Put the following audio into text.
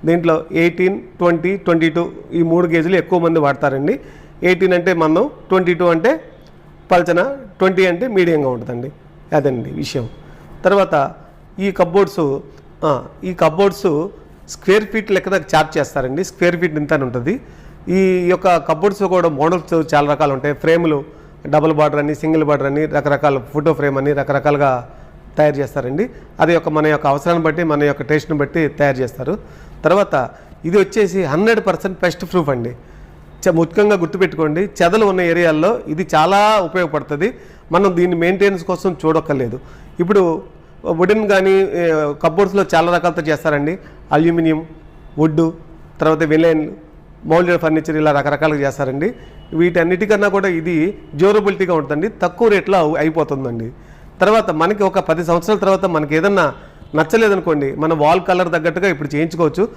దీంట్లో 18, 20, 22 ఈ 3 గేజీలు ఎక్కువ మంది వాడతారండి. 18 అంటే మందం, 22 అంటే పల్చన, 20 అంటే మీడియంగా ఉంటుందండి. అదండి విషయం. తర్వాత ఈ కప్బోర్డ్స్ స్క్వేర్ ఫీట్ లెక్కన చార్జ్ చేస్తారండి. స్క్వేర్ ఫీట్ ఇంత అని ఉంటుంది. ఈ యొక్క కప్బోర్డ్స్ కూడా మోడల్స్ చాలా రకాలు ఉంటాయి. ఫ్రేములు డబుల్ బార్డర్ అని, సింగిల్ బార్డర్ అని, రకరకాల ఫోటో ఫ్రేమ్ అని రకరకాలుగా తయారు చేస్తారండి. అది మన యొక్క అవసరాన్ని బట్టి, మన యొక్క టేస్ట్ని బట్టి తయారు చేస్తారు. తర్వాత ఇది వచ్చేసి 100% పెస్ట్ ప్రూఫ్ అండి. ముఖ్యంగా గుర్తుపెట్టుకోండి, చెదలు ఉన్న ఏరియాల్లో ఇది చాలా ఉపయోగపడుతుంది. మనం దీన్ని మెయింటెనెన్స్ కోసం చూడక్కర్లేదు. ఇప్పుడు వుడెన్ కానీ కప్బోర్డ్స్లో చాలా రకాలతో చేస్తారండి. అల్యూమినియం, వుడ్, తర్వాత విలైన్, మౌల్డెడ్ ఫర్నిచర్, ఇలా రకరకాలుగా చేస్తారండి. వీటన్నిటికన్నా కూడా ఇది డ్యూరబిలిటీగా ఉంటుందండి. తక్కువ రేట్లో అయిపోతుందండి. తర్వాత మనకి ఒక 10 సంవత్సరాల తర్వాత మనకి ఏదన్నా నచ్చలేదనుకోండి, మన వాల్ కలర్ తగ్గట్టుగా ఇప్పుడు చేయించుకోవచ్చు.